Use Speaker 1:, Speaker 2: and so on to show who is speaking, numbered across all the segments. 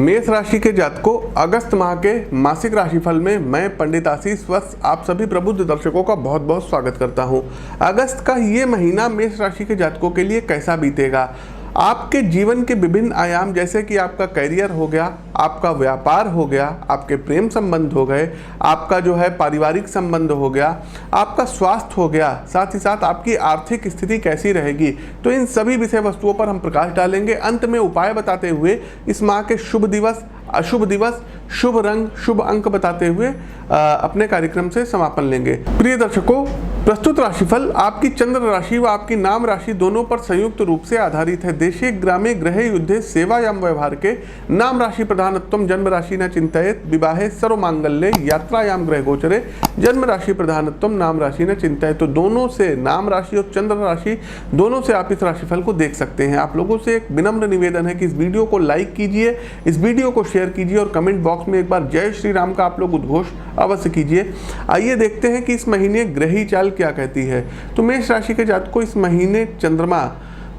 Speaker 1: मेष राशि के जातकों, अगस्त माह के मासिक राशिफल में मैं पंडित आशीष वत्स आप सभी प्रबुद्ध दर्शकों का बहुत बहुत स्वागत करता हूं। अगस्त का ये महीना मेष राशि के जातकों के लिए कैसा बीतेगा? आपके जीवन के विभिन्न आयाम, जैसे कि आपका करियर हो गया, आपका व्यापार हो गया, आपके प्रेम संबंध हो गए, आपका जो है पारिवारिक संबंध हो गया, आपका स्वास्थ्य हो गया, साथ ही साथ आपकी आर्थिक स्थिति कैसी रहेगी, तो इन सभी विषय वस्तुओं पर हम प्रकाश डालेंगे। अंत में उपाय बताते हुए इस माह के शुभ दिवस, अशुभ दिवस, शुभ रंग, शुभ अंक बताते हुए अपने कार्यक्रम से समापन लेंगे। प्रिय दर्शकों, प्रस्तुत राशिफल आपकी चंद्र राशि व आपकी नाम राशि दोनों पर संयुक्त रूप से आधारित है। देशे ग्रामे गृहे युद्धे सेवायाम व्यवहार के नाम राशि प्रधानत्वम जन्म राशि न चिंतयेत विवाहे सर्वमांगल्ये यात्रायाम ग्रह गोचरे जन्म राशि प्रधानत्वम नाम राशि न चिंतयेत। तो दोनों से, नाम राशि और चंद्र राशि दोनों से आप इस राशिफल को देख सकते हैं। आप लोगों से एक विनम्र निवेदन है कि इस वीडियो को लाइक कीजिए, इस वीडियो को शेयर कीजिए और कमेंट बॉक्स में एक बार जय श्री राम का आप लोग उद्घोष अवश्य कीजिए। आइए देखते हैं कि इस महीने ग्रही चाल क्या कहती है। तो मेष राशि के जातकों, इस महीने चंद्रमा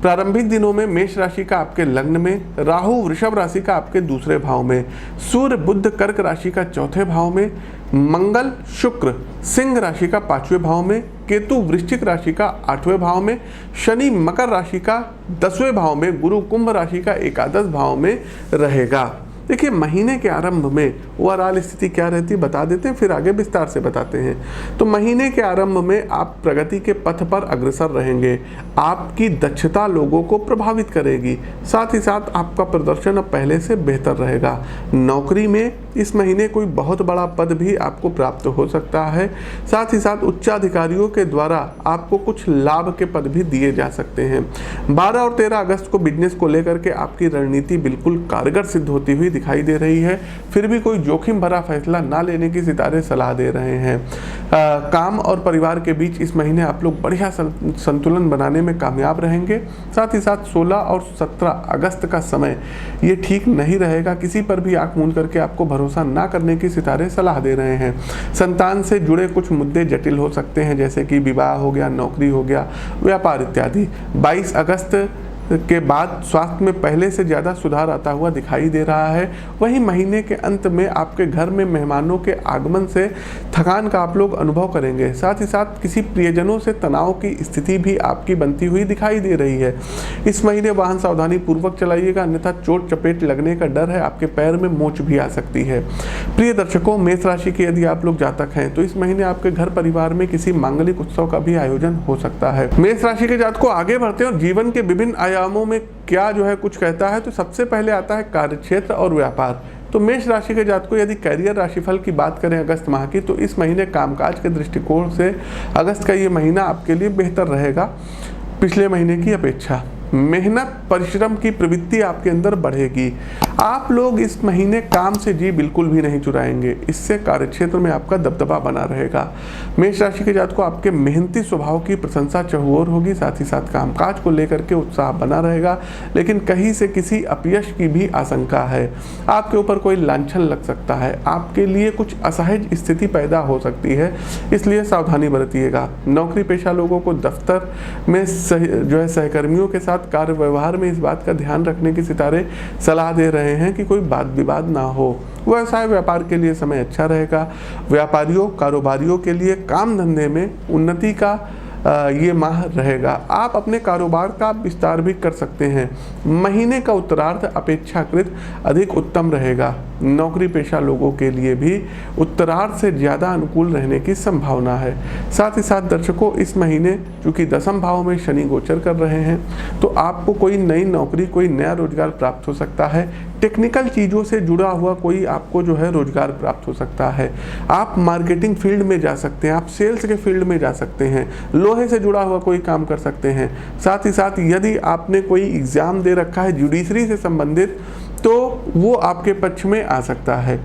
Speaker 1: प्रारंभिक दिनों में मेष राशि का आपके लग्न में, राहु वृषभ राशि का आपके दूसरे भाव में, सूर्य बुध कर्क राशि का चौथे भाव में, मंगल शुक्र सिंह राशि का पांचवें भाव में, केतु वृश्चिक राशि का आठवें भाव में, शनि मकर राशि का 10वें भाव में, गुरु कुंभ राशि का एकादश भाव में रहेगा। देखिए, महीने के आरंभ में ओवरऑल स्थिति क्या रहती है बता देते हैं, फिर आगे विस्तार से बताते हैं। तो महीने के आरंभ में आप प्रगति के पथ पर अग्रसर रहेंगे। आपकी दक्षता लोगों को प्रभावित करेगी, साथ ही साथ आपका प्रदर्शन अब पहले से बेहतर रहेगा। नौकरी में इस महीने कोई बहुत बड़ा पद भी आपको प्राप्त हो सकता है। साथ ही साथ उच्चाधिकारियों के द्वारा आपको कुछ लाभ के पद भी दिए जा सकते हैं। 12 और 13 अगस्त को बिजनेस को लेकर के आपकी रणनीति बिल्कुल कारगर सिद्ध होती हुई दिखाई दे रही है। फिर भी कोई जोखिम भरा फैसला ना लेने की सितारे सलाह दे रहे हैं। काम और परिवार के बीच इस महीने आप लोग बढ़िया संतुलन बनाने में कामयाब रहेंगे। साथ ही साथ 16 और 17 अगस्त का समय ये ठीक नहीं रहेगा। किसी पर भी आंख मूंद करके आपको भरोसा ना करने की सितारे सलाह दे रहे हैं। संतान से जुड़े कुछ मुद्दे जटिल हो सकते हैं, जैसे कि विवाह हो गया, नौकरी हो गया, व्यापार इत्यादि। 22 अगस्त के बाद स्वास्थ्य में पहले से ज़्यादा सुधार आता हुआ दिखाई दे रहा है। वहीं महीने के अंत में आपके घर में मेहमानों के आगमन से थकान का आप लोग अनुभव करेंगे। साथ ही साथ किसी प्रियजनों से तनाव की स्थिति भी आपकी बनती हुई दिखाई दे रही है। इस महीने वाहन सावधानी पूर्वक चलाइएगा, अन्यथा चोट चपेट लगने का डर है। आपके पैर में मोच भी आ सकती है। प्रिय दर्शकों, मेष राशि के यदि आप लोग जातक हैं तो इस महीने आपके घर परिवार में किसी मांगलिक उत्सव का भी आयोजन हो सकता है। मेष राशि के जातकों, आगे बढ़ते हैं और जीवन के विभिन्न आयामों में क्या जो है कुछ कहता है। तो सबसे पहले आता है कार्यक्षेत्र और व्यापार। तो मेष राशि के जातकों, यदि करियर राशिफल की बात करें अगस्त माह की, तो इस महीने कामकाज के दृष्टिकोण से अगस्त का ये महीना आपके लिए बेहतर रहेगा पिछले महीने की अपेक्षा। मेहनत परिश्रम की प्रवृत्ति आपके अंदर बढ़ेगी। आप लोग इस महीने काम से जी बिल्कुल भी नहीं चुराएंगे। इससे कार्यक्षेत्र में आपका दबदबा बना रहेगा। मेष राशि के जातकों, आपके मेहनती स्वभाव की प्रशंसा चहुओर होगी। साथ ही साथ कामकाज को लेकर के उत्साह बना रहेगा, लेकिन कहीं से किसी अपयश की भी आशंका है। आपके ऊपर कोई लांछन लग सकता है। आपके लिए कुछ असहज स्थिति पैदा हो सकती है, इसलिए सावधानी बरतिएगा। नौकरी पेशा लोगों को दफ्तर में जो है सहकर्मियों के साथ कार्य व्यवहार में इस बात का ध्यान रखने की सितारे सलाह दे रहे हैं कि कोई वाद विवाद ना हो। व्यवसाय व्यापार के लिए समय अच्छा रहेगा। व्यापारियों कारोबारियों के लिए काम धंधे में उन्नति का ये माह रहेगा। आप अपने कारोबार का विस्तार भी कर सकते हैं। महीने का उत्तरार्ध अपेक्षाकृत अधिक उत्तम रहेगा। नौकरी पेशा लोगों के लिए भी उत्तरार्ध से ज़्यादा अनुकूल रहने की संभावना है। साथ ही साथ दर्शकों, इस महीने चूँकि 10वें भाव में शनि गोचर कर रहे हैं, तो आपको कोई नई नौकरी, कोई नया रोजगार प्राप्त हो सकता है। टेक्निकल चीज़ों से जुड़ा हुआ कोई आपको जो है रोजगार प्राप्त हो सकता है। आप मार्केटिंग फील्ड में जा सकते हैं, आप सेल्स के फील्ड में जा सकते हैं, लोहे से जुड़ा हुआ कोई काम कर सकते हैं। साथ ही साथ यदि आपने कोई एग्ज़ाम दे रखा है जुडिशरी से संबंधित, तो वो आपके पक्ष में आ सकता है।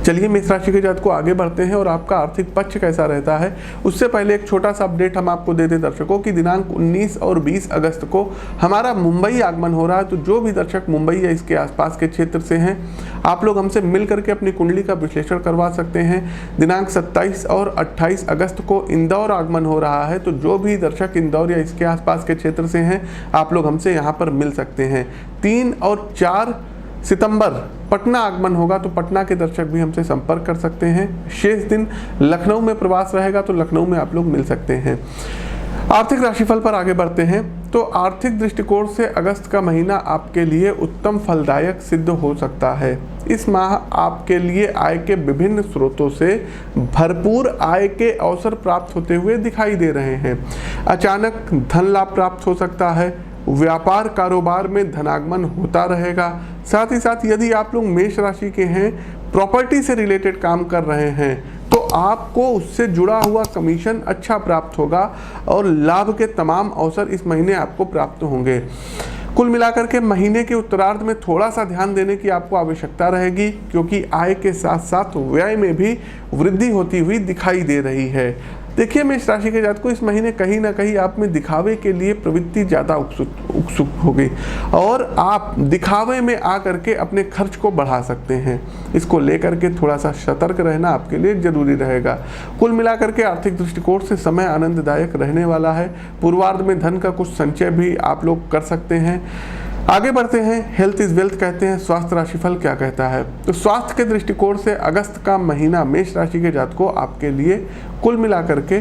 Speaker 1: चलिए मेष राशि के जातकों, आगे बढ़ते हैं और आपका आर्थिक पक्ष कैसा रहता है उससे पहले एक छोटा सा अपडेट हम आपको दे दें दर्शकों की दिनांक 19 और 20 अगस्त को हमारा मुंबई आगमन हो रहा है। तो जो भी दर्शक मुंबई या इसके आसपास के क्षेत्र से हैं, आप लोग हमसे मिल करके अपनी कुंडली का विश्लेषण करवा सकते हैं। दिनांक 27 और 28 अगस्त को इंदौर आगमन हो रहा है। तो जो भी दर्शक इंदौर या इसके आसपास के क्षेत्र से हैं, आप लोग हमसे यहाँ पर मिल सकते हैं। 3 और 4 सितंबर पटना आगमन होगा तो पटना के दर्शक भी हमसे संपर्क कर सकते हैं। शेष दिन लखनऊ में प्रवास रहेगा तो लखनऊ में आप लोग मिल सकते हैं। आर्थिक राशिफल पर आगे बढ़ते हैं तो आर्थिक दृष्टिकोण से अगस्त का महीना आपके लिए उत्तम फलदायक सिद्ध हो सकता है। इस माह आपके लिए आय के विभिन्न स्रोतों से भरपूर आय के अवसर प्राप्त होते हुए दिखाई दे रहे हैं। अचानक धन लाभ प्राप्त हो सकता है। व्यापार कारोबार में धनागमन होता रहेगा। साथ ही साथ यदि आप लोग मेष राशि के हैं, प्रॉपर्टी से रिलेटेड काम कर रहे हैं तो आपको उससे जुड़ा हुआ कमीशन अच्छा प्राप्त होगा और लाभ के तमाम अवसर इस महीने आपको प्राप्त होंगे। कुल मिलाकर के महीने के उत्तरार्ध में थोड़ा सा ध्यान देने की आपको आवश्यकता रहेगी, क्योंकि आय के साथ साथ व्यय में भी वृद्धि होती हुई दिखाई दे रही है। देखिए मेष राशि के जातकों, इस महीने कहीं ना कहीं आप में दिखावे के लिए प्रवृत्ति ज़्यादा उत्सुक होगी और आप दिखावे में आकर के अपने खर्च को बढ़ा सकते हैं। इसको लेकर के थोड़ा सा सतर्क रहना आपके लिए जरूरी रहेगा। कुल मिलाकर के आर्थिक दृष्टिकोण से समय आनंददायक रहने वाला है। पूर्वार्ध में धन का कुछ संचय भी आप लोग कर सकते हैं। आगे बढ़ते हैं। हेल्थ इज वेल्थ कहते हैं। स्वास्थ्य राशिफल क्या कहता है? तो स्वास्थ्य के दृष्टिकोण से अगस्त का महीना मेष राशि के जातकों आपके लिए कुल मिलाकर के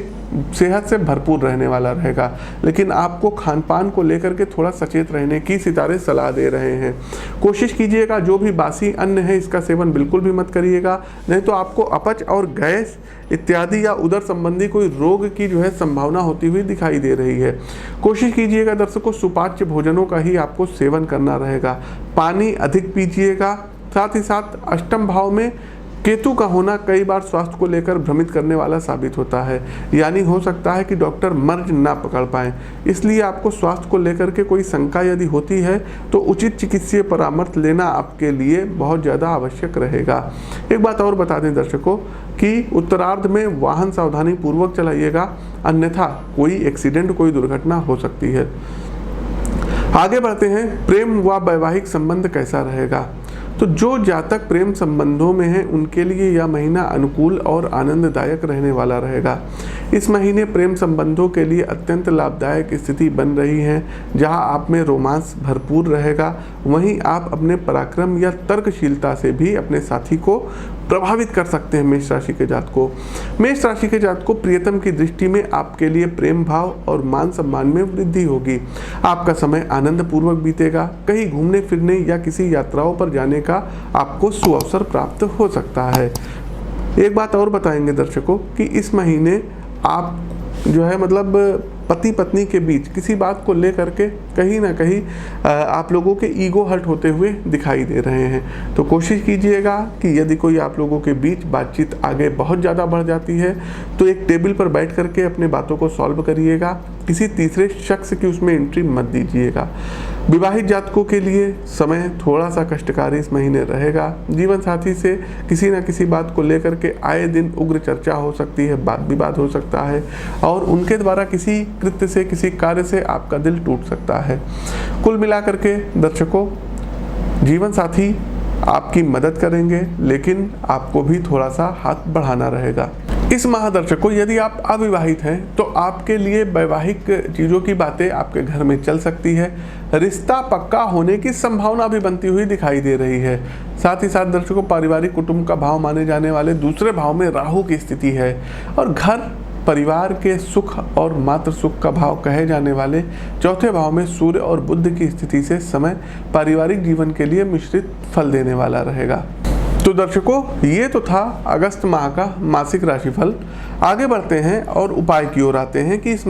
Speaker 1: सेहत से भरपूर रहने वाला रहेगा, लेकिन आपको खान पान को लेकर के थोड़ा सचेत रहने की सितारे सलाह दे रहे हैं। कोशिश कीजिएगा जो भी बासी अन्न है इसका सेवन बिल्कुल भी मत करिएगा, नहीं तो आपको अपच और गैस इत्यादि या उदर संबंधी कोई रोग की जो है संभावना होती हुई दिखाई दे रही है। कोशिश कीजिएगा दर्शकों सुपाच्य भोजनों का ही आपको सेवन करना रहेगा। पानी अधिक पीजिएगा। साथ ही साथ अष्टम भाव में केतु का होना कई बार स्वास्थ्य को लेकर भ्रमित करने वाला साबित होता है, यानी हो सकता है कि डॉक्टर मर्ज ना पकड़ पाएं। इसलिए आपको स्वास्थ्य को लेकर के कोई शंका यदि होती है तो उचित चिकित्सीय परामर्श लेना आपके लिए बहुत ज़्यादा आवश्यक रहेगा। एक बात और बता दें दर्शकों कि उत्तरार्ध में वाहन सावधानी पूर्वक चलाइएगा, अन्यथा कोई एक्सीडेंट, कोई दुर्घटना हो सकती है। आगे बढ़ते हैं। प्रेम व वैवाहिक संबंध कैसा रहेगा? तो जो जातक प्रेम संबंधों में हैं उनके लिए यह महीना अनुकूल और आनंददायक रहने वाला रहेगा। इस महीने प्रेम संबंधों के लिए अत्यंत लाभदायक स्थिति बन रही है, जहां आप में रोमांस भरपूर रहेगा। वहीं आप अपने पराक्रम या तर्कशीलता से भी अपने साथी को प्रभावित कर सकते हैं। मेष राशि के जातकों, मेष राशि के जातकों प्रियतम की दृष्टि में आपके लिए प्रेम भाव और मान सम्मान में वृद्धि होगी। आपका समय आनंद पूर्वक बीतेगा। कहीं घूमने फिरने या किसी यात्राओं पर जाने का आपको सुअवसर प्राप्त हो सकता है। एक बात और बताएंगे दर्शकों कि इस महीने आप जो है मतलब पति पत्नी के बीच किसी बात को लेकर के कहीं ना कहीं आप लोगों के ईगो हर्ट होते हुए दिखाई दे रहे हैं। तो कोशिश कीजिएगा कि यदि कोई आप लोगों के बीच बातचीत आगे बहुत ज़्यादा बढ़ जाती है तो एक टेबल पर बैठ करके अपने बातों को सॉल्व करिएगा। किसी तीसरे शख्स की उसमें एंट्री मत दीजिएगा। विवाहित जातकों के लिए समय थोड़ा सा कष्टकारी इस महीने रहेगा। जीवन साथी से किसी न किसी बात को लेकर के आए दिन उग्र चर्चा हो सकती है, वाद विवाद हो सकता है और उनके द्वारा किसी कृत्य से, किसी कार्य से आपका दिल टूट सकता है। कुल मिलाकर के दर्शकों जीवन साथी आपकी मदद करेंगे, लेकिन आपको भी थोड़ा सा हाथ बढ़ाना रहेगा। इस माह दर्शकों यदि आप अविवाहित हैं तो आपके लिए वैवाहिक चीज़ों की बातें आपके घर में चल सकती है। रिश्ता पक्का होने की संभावना भी बनती हुई दिखाई दे रही है। साथ ही साथ दर्शकों पारिवारिक कुटुंब का भाव माने जाने वाले दूसरे भाव में राहु की स्थिति है और घर परिवार के सुख और मातृ सुख का भाव कहे जाने वाले चौथे भाव में सूर्य और बुध की स्थिति से समय पारिवारिक जीवन के लिए मिश्रित फल देने वाला रहेगा। तो दर्शकों ये तो था अगस्त माह का मासिक राशिफल। आगे बढ़ते हैं और उपाय की ओर आते हैं कि इस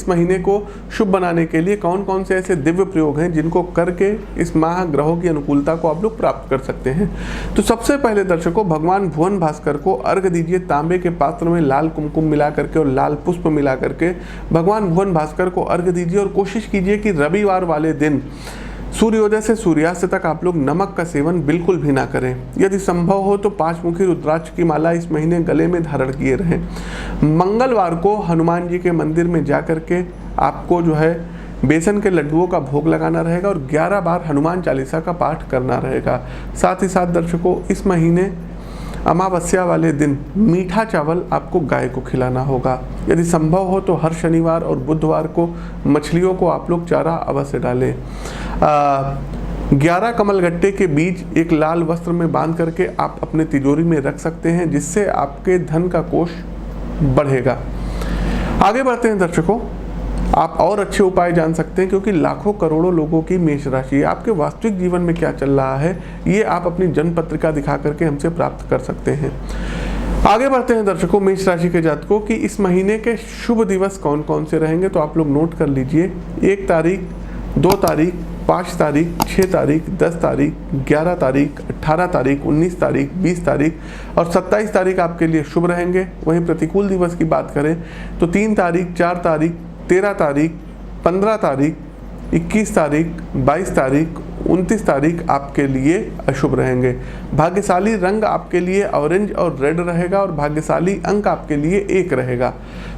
Speaker 1: महीने को शुभ बनाने के लिए कौन कौन से ऐसे दिव्य प्रयोग हैं जिनको करके इस माह ग्रहों की अनुकूलता को आप लोग प्राप्त कर सकते हैं। तो सबसे पहले दर्शकों भगवान भुवन भास्कर को अर्घ दीजिए। तांबे के पात्र में लाल कुमकुम मिला करके और लाल पुष्प मिला करके भगवान भुवन भास्कर को अर्घ दीजिए और कोशिश कीजिए कि रविवार वाले दिन सूर्योदय से सूर्यास्त तक आप लोग नमक का सेवन बिल्कुल भी ना करें। यदि संभव हो तो 5 मुखी रुद्राक्ष की माला इस महीने गले में धारण किए रहें। मंगलवार को हनुमान जी के मंदिर में जा कर के आपको जो है बेसन के लड्डुओं का भोग लगाना रहेगा और 11 बार हनुमान चालीसा का पाठ करना रहेगा। साथ ही साथ दर्शकों इस महीने अमावस्या वाले दिन मीठा चावल आपको गाय को खिलाना होगा। यदि संभव हो तो हर शनिवार और बुधवार को मछलियों को आप लोग चारा अवश्य डालें। 11 कमलगट्टे के बीज एक लाल वस्त्र में बांध करके आप अपने तिजोरी में रख सकते हैं, जिससे आपके धन का कोष बढ़ेगा। आगे बढ़ते हैं दर्शकों, आप और अच्छे उपाय जान सकते हैं, क्योंकि लाखों करोड़ों लोगों की मेष राशि है। आपके वास्तविक जीवन में क्या चल रहा है ये आप अपनी जन्म पत्रिका दिखा करके हमसे प्राप्त कर सकते हैं। आगे बढ़ते हैं दर्शकों, मेष राशि के जातकों की इस महीने के शुभ दिवस कौन कौन से रहेंगे, तो आप लोग नोट कर लीजिए। 1 तारीख, 2 तारीख, 5 तारीख, 6 तारीख, 10 तारीख, 11 तारीख, 18 तारीख, 19 तारीख, 20 तारीख और 27 तारीख आपके लिए शुभ रहेंगे। वहीं प्रतिकूल दिवस की बात करें तो 3 तारीख, 4 तारीख, 13 तारीख, 15 तारीख, 21 तारीख, 22 तारीख, 29 तारीख आपके लिए अशुभ रहेंगे। भाग्यशाली रंग आपके लिए ऑरेंज और रेड रहेगा और भाग्यशाली अंक आपके लिए 1 रहेगा।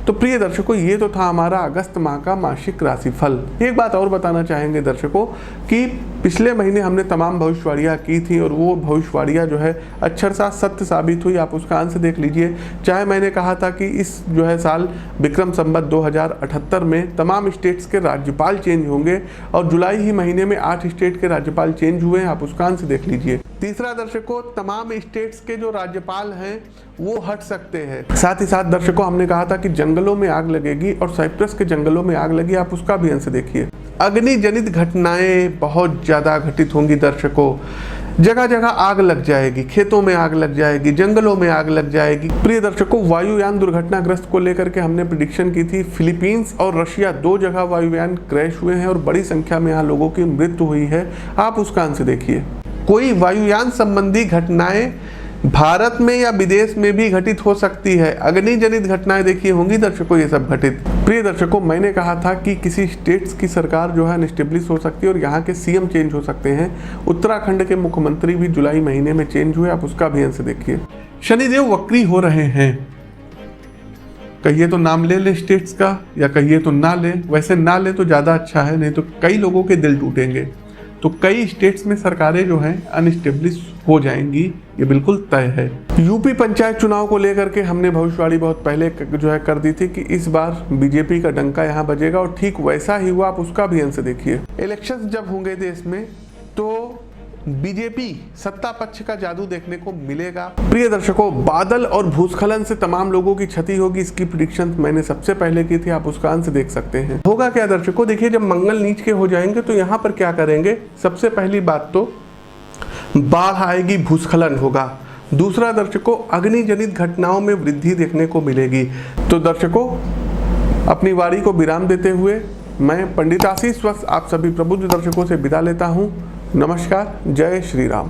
Speaker 1: तो प्रिय दर्शकों, ये तो था हमारा अगस्त माह का मासिक राशिफल। एक बात और बताना चाहेंगे दर्शकों कि पिछले महीने हमने तमाम भविष्यवाणियाँ की थी और वो भविष्यवाणियाँ जो है अक्षरशः सत्य साबित हुई। आप उसका अंश देख लीजिए। चाहे मैंने कहा था कि इस जो है साल विक्रम संवत 2078 में तमाम स्टेट्स के राज्यपाल चेंज होंगे और जुलाई ही महीने में 8 स्टेट के राज्यपाल चेंज हुए हैं। आप उसका अंश देख लीजिए। तीसरा दर्शकों, तमाम स्टेट्स के जो राज्यपाल हैं वो हट सकते हैं। साथ ही साथ दर्शकों, हमने कहा था कि जंगलों में आग लगेगी और साइप्रस के जंगलों में आग लगी। आप उसका भी अंश देखिए। अग्नि जनित घटनाएं बहुत ज्यादा घटित होंगी दर्शकों। जगह जगह आग लग जाएगी, खेतों में आग लग जाएगी, जंगलों में आग लग जाएगी। प्रिय दर्शकों, वायुयान दुर्घटनाग्रस्त को लेकर के हमने प्रेडिक्शन की थी। फिलीपींस और रशिया 2 जगह वायुयान क्रैश हुए हैं और बड़ी संख्या में यहाँ लोगों की मृत्यु हुई है। आप उसका अंश देखिए। कोई वायुयान संबंधी घटनाएं भारत में या विदेश में भी घटित हो सकती है। अग्नि जनित घटनाएं देखिए होंगी दर्शकों, ये सब घटित। प्रिय दर्शकों, मैंने कहा था कि किसी स्टेट्स की सरकार जो है अनस्टेब्लिश हो सकती है और यहाँ के सीएम चेंज हो सकते हैं। उत्तराखंड के मुख्यमंत्री भी जुलाई महीने में चेंज हुए। आप उसका भी अंश देखिए। शनिदेव वक्री हो रहे हैं। कहिए तो नाम ले ले स्टेट्स का या कहिए तो ना ले। वैसे ना ले तो ज़्यादा अच्छा है, नहीं तो कई लोगों के दिल टूटेंगे। तो कई स्टेट्स में सरकारें जो हैं अनस्टेब्लिश हो जाएंगी, ये बिल्कुल तय है। यूपी पंचायत चुनाव को लेकर के हमने भविष्यवाणी बहुत पहले जो है कर दी थी कि इस बार बीजेपी का डंका यहाँ बजेगा और ठीक वैसा ही हुआ। आप उसका भी अंश देखिए। इलेक्शंस जब होंगे देश में तो बीजेपी सत्ता पक्ष का जादू देखने को मिलेगा। प्रिय दर्शकों, बादल और भूस्खलन से तमाम लोगों की क्षति होगी। इसकी प्रेडिक्शन मैंने सबसे पहले की थी। आप उसका अंश देख सकते हैं। होगा क्या दर्शकों, देखिए जब मंगल नीच के हो जाएंगे तो यहाँ पर क्या करेंगे। सबसे पहली बात तो बाढ़ आएगी, भूस्खलन होगा। दूसरा दर्शकों, अग्नि जनित घटनाओं में वृद्धि देखने को मिलेगी। तो दर्शकों, अपनी वाणी को विराम देते हुए मैं पंडित आशीष वत्स आप सभी प्रबुद्ध दर्शकों से विदा लेता हूँ। नमस्कार, जय श्री राम।